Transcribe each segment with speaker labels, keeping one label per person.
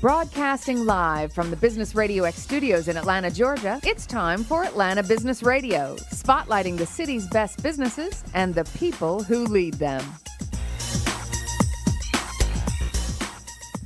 Speaker 1: Broadcasting live from the Business Radio X studios in Atlanta, Georgia, it's time for Atlanta Business Radio, spotlighting the city's best businesses and the people who lead them.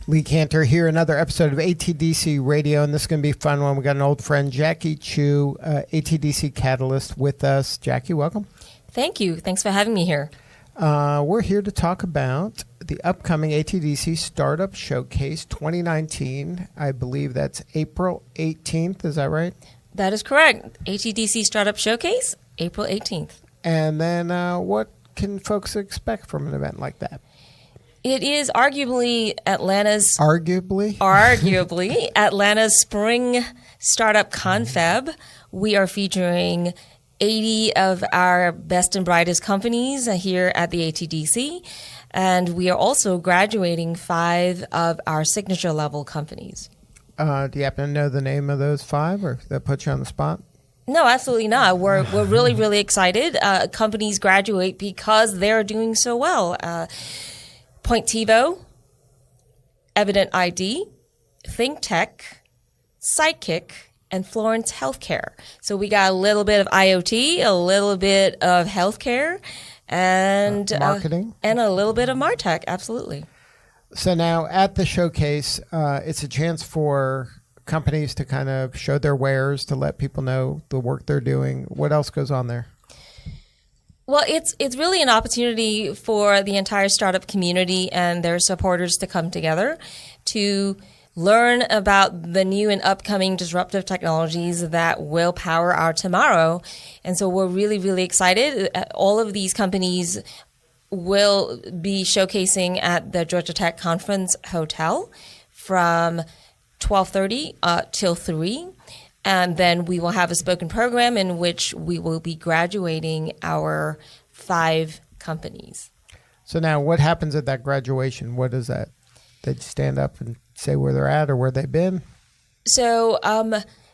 Speaker 2: Lee Cantor here, another episode of ATDC Radio, and this is going to be a fun one. We got an old friend, Jacqui Chew, ATDC Catalyst, with us. Jacqui, welcome.
Speaker 3: Thank you. Thanks for having me here.
Speaker 2: We're here to talk about the upcoming ATDC Startup Showcase 2019. I believe that's April 18th. Is that right?
Speaker 3: That is correct. ATDC Startup Showcase, April 18th.
Speaker 2: And then what can folks expect from an event like that?
Speaker 3: It is arguably Atlanta's...
Speaker 2: Arguably
Speaker 3: Atlanta's spring startup confab. We are featuring 80 of our best and brightest companies here at the ATDC. And we are also graduating 5 of our signature level companies.
Speaker 2: Do you happen to know the name of those 5, or that put you on the spot?
Speaker 3: No, absolutely not. We're really, really excited. Companies graduate because they're doing so well. Pointivo, Evident ID, ThinkTech, Sidekick, and Florence Healthcare. So we got a little bit of IoT, a little bit of healthcare, and
Speaker 2: marketing,
Speaker 3: and a little bit of MarTech. Absolutely.
Speaker 2: So now at the showcase, it's a chance for companies to kind of show their wares, to let people know the work they're doing. What else goes on there?
Speaker 3: Well, it's really an opportunity for the entire startup community and their supporters to come together to learn about the new and upcoming disruptive technologies that will power our tomorrow. And so we're really, really excited. All of these companies will be showcasing at the Georgia Tech Conference Hotel from 12:30 till 3. And then we will have a spoken program in which we will be graduating our 5 companies.
Speaker 2: So now what happens at that graduation? What is that? They stand up and say where they're at or where they've been?
Speaker 3: So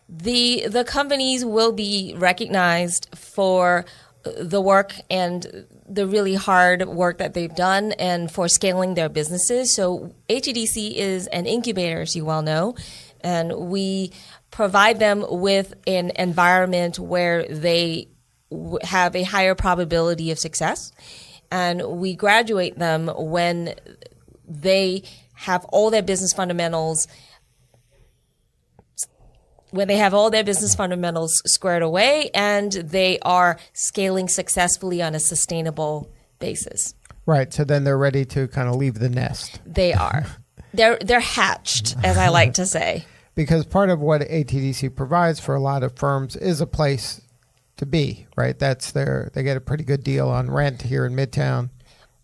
Speaker 3: the companies will be recognized for the work and the really hard work that they've done and for scaling their businesses. So ATDC is an incubator, as you well know, and we provide them with an environment where they have a higher probability of success. And we graduate them when they have all their business fundamentals squared away and they are scaling successfully on a sustainable basis.
Speaker 2: Right. So then they're ready to kind of leave the nest.
Speaker 3: They are. They're hatched, as I like to say.
Speaker 2: Because part of what ATDC provides for a lot of firms is a place to be, right? They get a pretty good deal on rent here in Midtown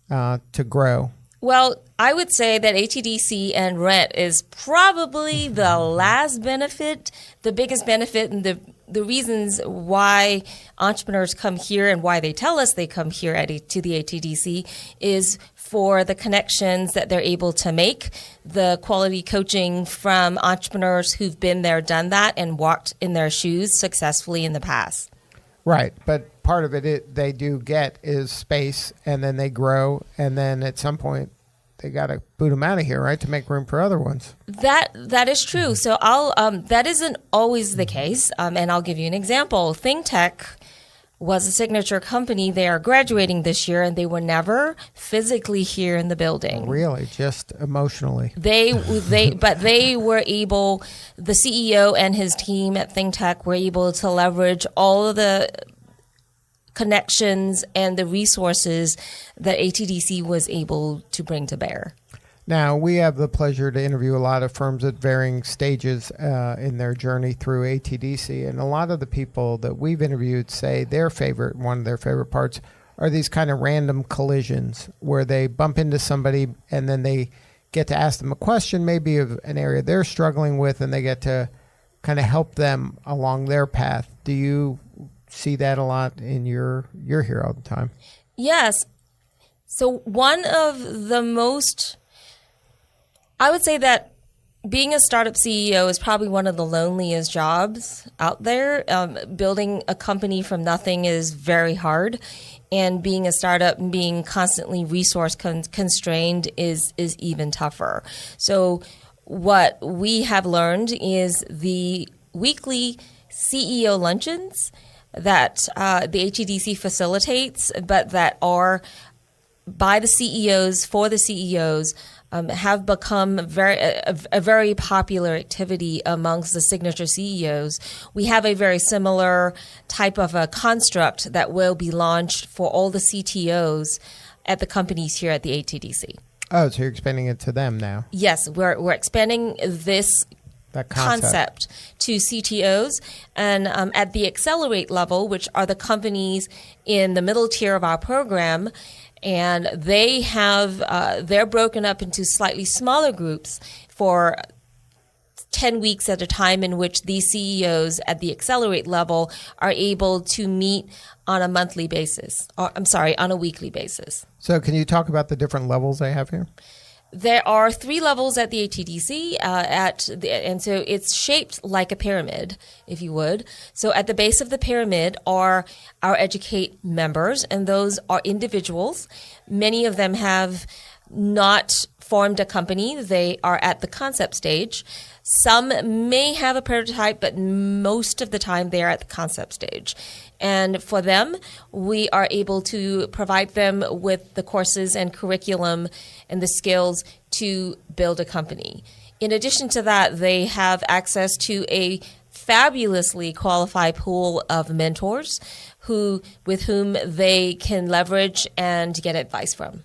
Speaker 2: to grow.
Speaker 3: Well, I would say that ATDC and rent is probably the last benefit. The biggest benefit and the reasons why entrepreneurs come here and why they tell us they come here to the ATDC is for the connections that they're able to make, the quality coaching from entrepreneurs who've been there, done that, and walked in their shoes successfully in the past.
Speaker 2: Right. But part of it they do get is space, and then they grow, and then at some point they got to boot them out of here, right, to make room for other ones. That
Speaker 3: is true. So that isn't always the case, and I'll give you an example. ThinkTech was a signature company. They are graduating this year, and they were never physically here in the building.
Speaker 2: Really, just emotionally.
Speaker 3: But they were able. The CEO and his team at ThinkTech were able to leverage all of the connections and the resources that ATDC was able to bring to bear.
Speaker 2: Now, we have the pleasure to interview a lot of firms at varying stages in their journey through ATDC, and a lot of the people that we've interviewed say one of their favorite parts are these kind of random collisions where they bump into somebody and then they get to ask them a question maybe of an area they're struggling with, and they get to kind of help them along their path. Do you see that a lot you're here all the time?
Speaker 3: Yes. So one of the most... I would say that being a startup CEO is probably one of the loneliest jobs out there. Building a company from nothing is very hard. And being a startup and being constantly resource constrained is even tougher. So what we have learned is the weekly CEO luncheons that the ATDC facilitates, but that are by the CEOs for the CEOs, have become a very popular activity amongst the signature CEOs. We have a very similar type of a construct that will be launched for all the CTOs at the companies here at the ATDC.
Speaker 2: Oh, so you're expanding it to them now?
Speaker 3: Yes, we're expanding this concept to CTOs, and at the Accelerate level, which are the companies in the middle tier of our program, and they have they're broken up into slightly smaller groups for 10 weeks at a time, in which these CEOs at the Accelerate level are able to meet on a monthly basis, or on a weekly basis.
Speaker 2: So can you talk about the different levels they have here?
Speaker 3: There are 3 levels at the ATDC, and so it's shaped like a pyramid, if you would. So at the base of the pyramid are our Educate members, and those are individuals. Many of them have not formed a company. They are at the concept stage. Some may have a prototype, but most of the time they are at the concept stage. And for them, we are able to provide them with the courses and curriculum and the skills to build a company. In addition to that, they have access to a fabulously qualified pool of mentors with whom they can leverage and get advice from.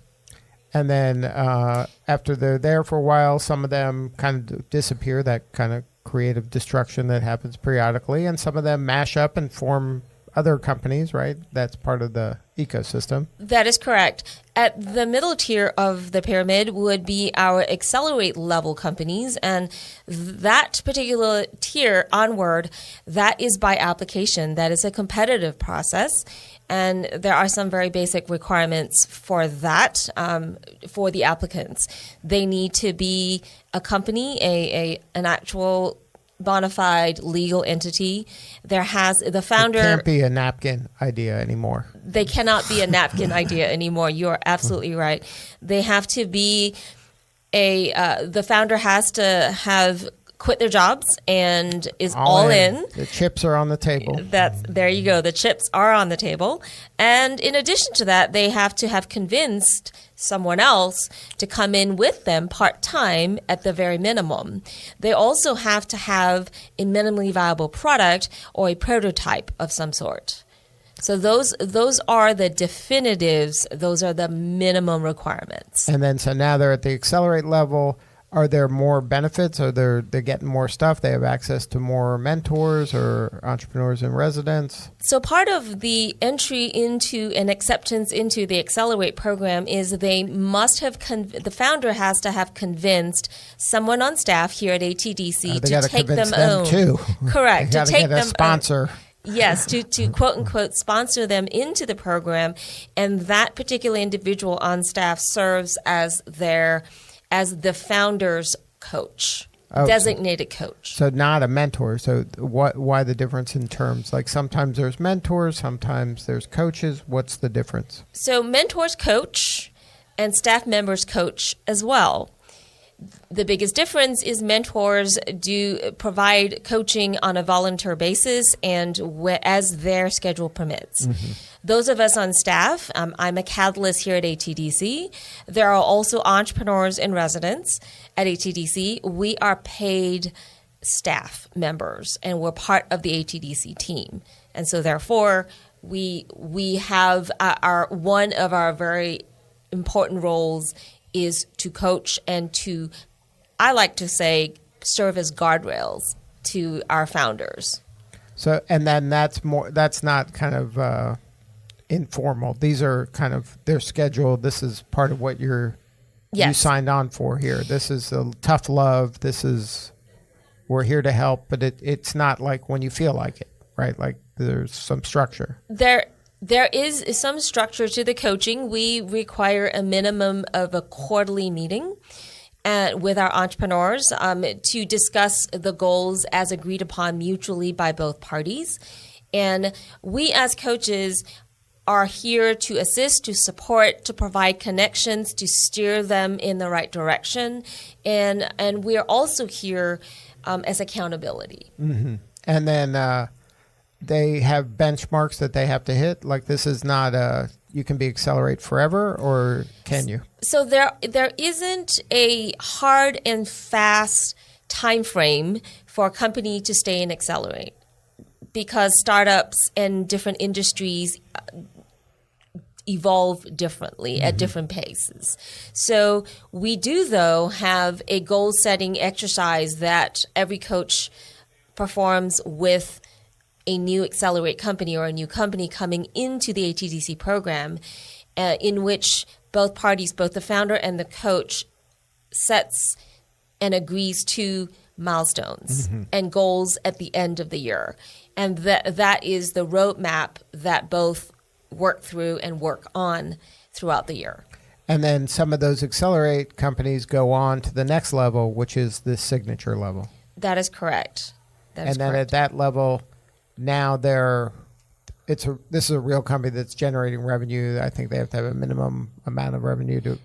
Speaker 2: And then after they're there for a while, some of them kind of disappear, that kind of creative destruction that happens periodically, and some of them mash up and form other companies, right? That's part of the ecosystem.
Speaker 3: That is correct. At the middle tier of the pyramid would be our Accelerate level companies, and that particular tier onward, that is by application. That is a competitive process, and there are some very basic requirements for that, for the applicants. They need to be a company, an actual bona fide legal entity. The founder...
Speaker 2: It can't be a napkin idea anymore.
Speaker 3: They cannot be a napkin idea anymore. You are absolutely right. They have to be the founder has to have quit their jobs and is all in.
Speaker 2: The chips are on the table.
Speaker 3: There you go. The chips are on the table. And in addition to that, they have to have convinced someone else to come in with them part-time at the very minimum. They also have to have a minimally viable product or a prototype of some sort. So those are the definitives. Those are the minimum requirements.
Speaker 2: And then so now they're at the Accelerate level. Are there more benefits? Are they're getting more stuff? They have access to more mentors or entrepreneurs in residence?
Speaker 3: So part of the entry into and acceptance into the Accelerate program is they must have the founder has to have convinced someone on staff here at ATDC to take them on.
Speaker 2: Too.
Speaker 3: Correct.
Speaker 2: To take them a sponsor.
Speaker 3: Yes, to quote unquote sponsor them into the program, and that particular individual on staff serves as the founder's coach, designated coach.
Speaker 2: So not a mentor. So why the difference in terms? Like sometimes there's mentors, sometimes there's coaches. What's the difference?
Speaker 3: So mentors coach and staff members coach as well. The biggest difference is mentors do provide coaching on a volunteer basis and as their schedule permits. Mm-hmm. Those of us on staff, I'm a catalyst here at ATDC. There are also entrepreneurs in residence at ATDC. We are paid staff members, and we're part of the ATDC team. And so therefore, we have one of our very important roles is to coach and to, I like to say, serve as guardrails to our founders.
Speaker 2: So, and then that's not kind of informal. These are kind of their schedule. This is part of what you signed on for here. This is a tough love. We're here to help, but it's not like when you feel like it, right? Like there's some structure.
Speaker 3: There is some structure to the coaching. We require a minimum of a quarterly meeting with our entrepreneurs to discuss the goals as agreed upon mutually by both parties. And we as coaches are here to assist, to support, to provide connections, to steer them in the right direction. And we are also here as accountability.
Speaker 2: Mm-hmm. And then they have benchmarks that they have to hit. Like this is not you can be Accelerate forever, or can you?
Speaker 3: So there isn't a hard and fast time frame for a company to stay in Accelerate, because startups and different industries evolve differently at different paces. So we do, though, have a goal-setting exercise that every coach performs with a new Accelerate company or a new company coming into the ATDC program, in which both parties, both the founder and the coach, sets and agrees to milestones and goals at the end of the year. And that is the roadmap that both work through and work on throughout the year.
Speaker 2: And then some of those Accelerate companies go on to the next level, which is the signature level.
Speaker 3: That is correct.
Speaker 2: And then at that level, now this is a real company that's generating revenue. I think they have to have a minimum amount of revenue to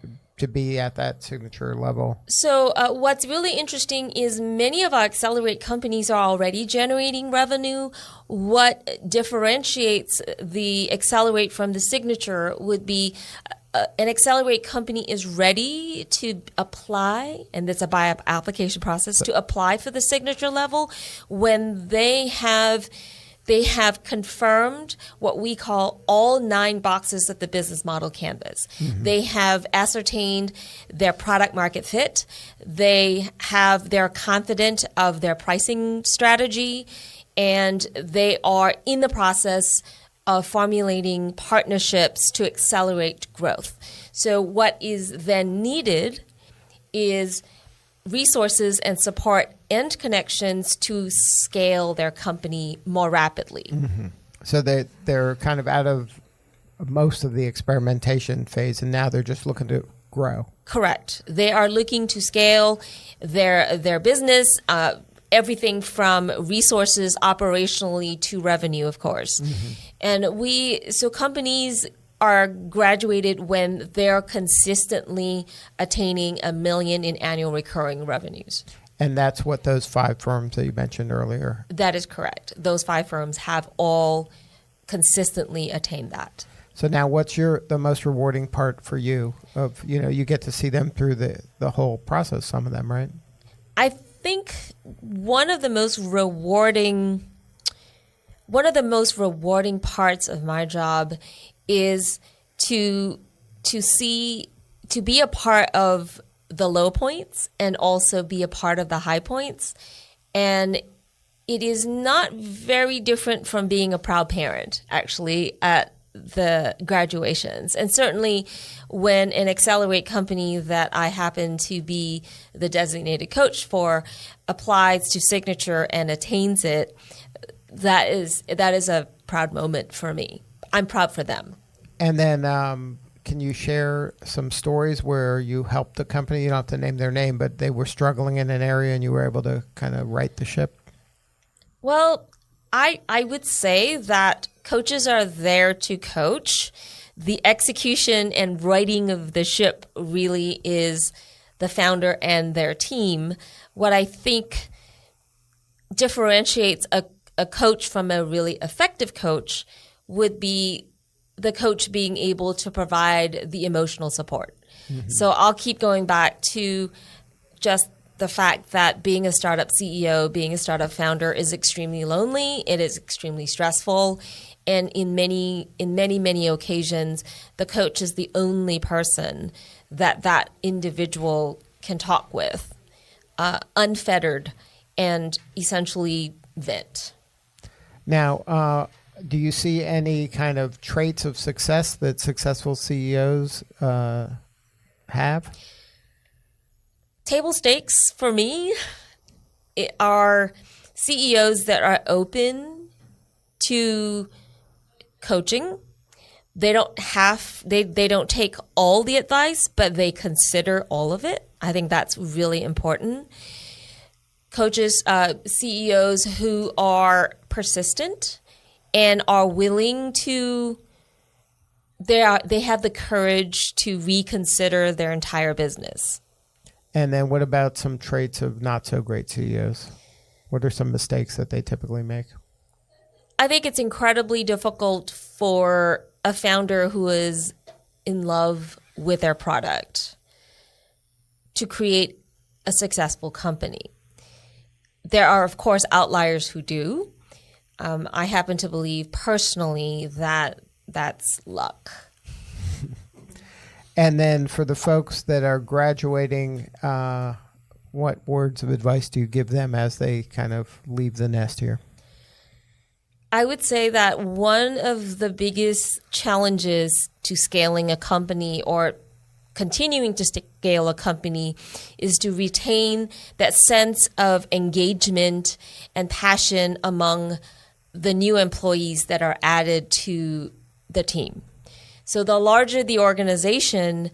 Speaker 2: be at that signature level.
Speaker 3: So what's really interesting is many of our Accelerate companies are already generating revenue. What differentiates the Accelerate from the signature would be an Accelerate company is ready to apply, and it's a by-application process, to apply for the signature level when they have confirmed what we call all 9 boxes of the business model canvas. They have ascertained their product market fit. They're confident of their pricing strategy, and they are in the process of formulating partnerships to accelerate growth. So what is then needed is resources and support and connections to scale their company more rapidly.
Speaker 2: So they're kind of out of most of the experimentation phase, and now they're just looking to grow. Correct.
Speaker 3: They are looking to scale their business, everything from resources operationally to revenue, of course. And so companies are graduated when they're consistently attaining $1 million in annual recurring revenues.
Speaker 2: And that's what those 5 firms that you mentioned earlier.
Speaker 3: That is correct. Those 5 firms have all consistently attained that.
Speaker 2: So now what's the most rewarding part for you of, you get to see them through the whole process, some of them, right?
Speaker 3: I think one of the most rewarding parts of my job is to be a part of the low points and also be a part of the high points. And it is not very different from being a proud parent, actually, at the graduations. And certainly when an Accelerate company that I happen to be the designated coach for applies to signature and attains it, that is a proud moment for me. I'm proud for them.
Speaker 2: And then can you share some stories where you helped the company? You don't have to name their name, but they were struggling in an area and you were able to kind of right the ship?
Speaker 3: Well, I would say that coaches are there to coach. The execution and righting of the ship really is the founder and their team. What I think differentiates a coach from a really effective coach would be the coach being able to provide the emotional support. So I'll keep going back to just the fact that being a startup CEO, being a startup founder is extremely lonely. It is extremely stressful. And in many occasions, the coach is the only person that individual can talk with, unfettered, and essentially vent.
Speaker 2: Now, do you see any kind of traits of success that successful CEOs have?
Speaker 3: Table stakes for me are CEOs that are open to coaching. They don't take all the advice, but they consider all of it. I think that's really important. Coaches, CEOs who are persistent and are willing to they have the courage to reconsider their entire business.
Speaker 2: And then what about some traits of not so great CEOs? What are some mistakes that they typically make?
Speaker 3: I think it's incredibly difficult for a founder who is in love with their product to create a successful company. There are, of course, outliers who do. I happen to believe personally that that's luck.
Speaker 2: And then for the folks that are graduating, what words of advice do you give them as they kind of leave the nest here?
Speaker 3: I would say that one of the biggest challenges to scaling a company or continuing to scale a company is to retain that sense of engagement and passion among the new employees that are added to the team. So the larger the organization,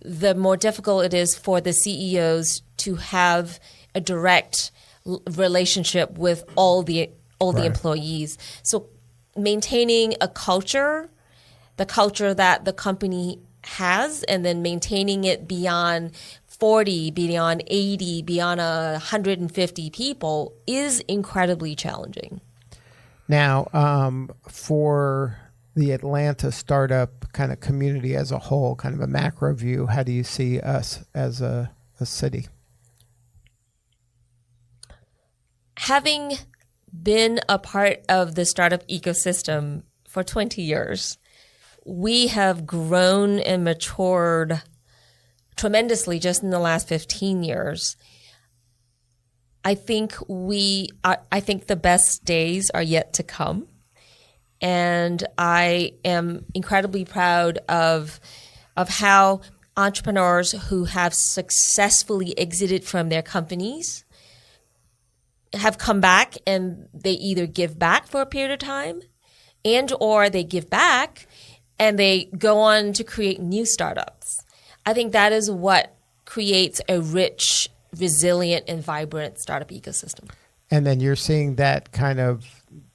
Speaker 3: the more difficult it is for the CEOs to have a direct relationship with all the employees. So maintaining a culture, the culture that the company has, and then maintaining it beyond 40, beyond 80, beyond 150 people is incredibly challenging.
Speaker 2: Now, for the Atlanta startup kind of community as a whole, kind of a macro view, how do you see us as a city?
Speaker 3: Having been a part of the startup ecosystem for 20 years, we have grown and matured tremendously just in the last 15 years. I think the best days are yet to come. And I am incredibly proud of how entrepreneurs who have successfully exited from their companies have come back, and they either give back for a period of time and or they give back and they go on to create new startups. I think that is what creates a rich, resilient, and vibrant startup ecosystem.
Speaker 2: And then you're seeing that kind of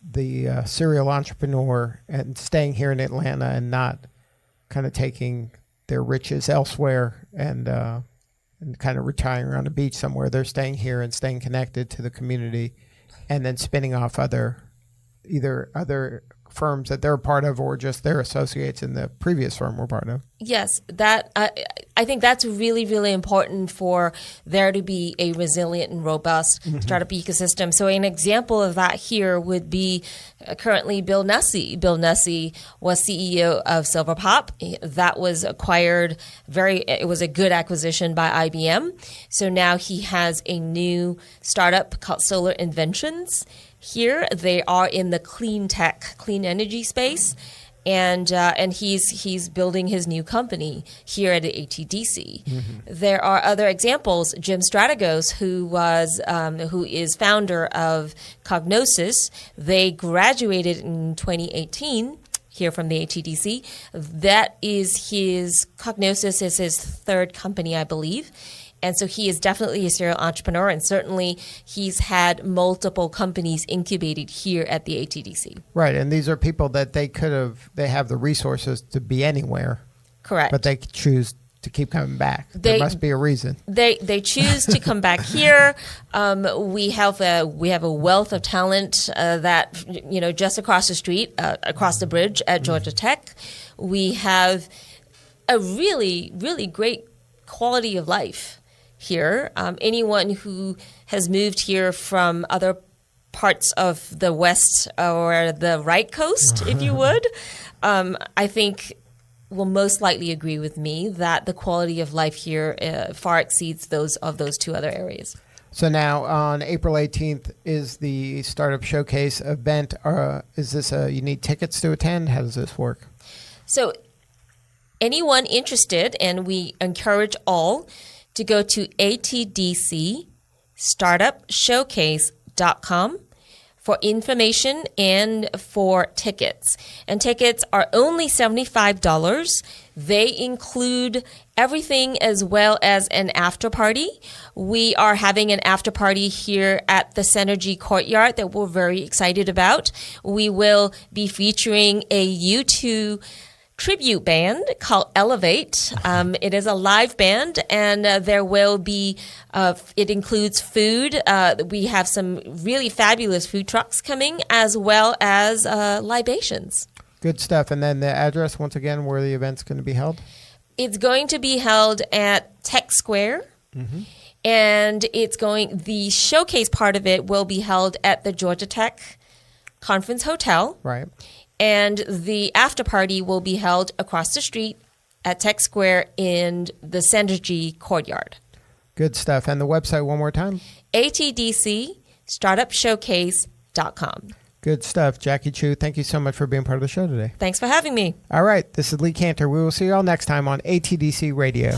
Speaker 2: the serial entrepreneur and staying here in Atlanta and not kind of taking their riches elsewhere and kind of retiring on a beach somewhere. They're staying here and staying connected to the community and then spinning off either other firms that they're a part of or just their associates in the previous firm were part of.
Speaker 3: Yes, I think that's really, really important for there to be a resilient and robust startup ecosystem. So an example of that here would be currently Bill Nussey. Bill Nussey was CEO of Silverpop. That was acquired it was a good acquisition by IBM. So now he has a new startup called Solar Inventions. Here they are in the clean tech, clean energy space, and he's building his new company here at the ATDC. There are other examples. Jim Strategos, who is founder of Cognosis, they graduated in 2018 here from the ATDC. Cognosis is his third company, I believe. And so he is definitely a serial entrepreneur, and certainly he's had multiple companies incubated here at the ATDC.
Speaker 2: Right, and these are people that they have the resources to be anywhere.
Speaker 3: Correct.
Speaker 2: But they choose to keep coming back. There must be a reason.
Speaker 3: They choose to come back here. We have a wealth of talent that just across the street, across the bridge at Georgia Tech. We have a really, really great quality of life here. Anyone who has moved here from other parts of the West or the right coast, if you would, I think will most likely agree with me that the quality of life here far exceeds those of those two other areas.
Speaker 2: So now on April 18th is the Startup Showcase event. Is this you need tickets to attend? How does this work? So
Speaker 3: anyone interested, and we encourage all to go to atdcstartupshowcase.com for information and for tickets. And tickets are only $75. They include everything as well as an after party. We are having an after party here at the Synergy Courtyard that we're very excited about. We will be featuring a U2 tribute band called Elevate. It is a live band, and there will be, it includes food. We have some really fabulous food trucks coming, as well as libations. Good
Speaker 2: stuff. And then the address, once again, where the event's going to be held?
Speaker 3: It's going to be held at Tech Square. Mm-hmm. And the showcase part of it will be held at the Georgia Tech Conference Hotel.
Speaker 2: Right.
Speaker 3: And the after party will be held across the street at Tech Square in the Synergy Courtyard.
Speaker 2: Good stuff. And the website one more time?
Speaker 3: ATDC StartupShowcase.com.
Speaker 2: Good stuff. Jacqui Chew, thank you so much for being part of the show today.
Speaker 3: Thanks for having me.
Speaker 2: All right. This is Lee Cantor. We will see you all next time on ATDC Radio.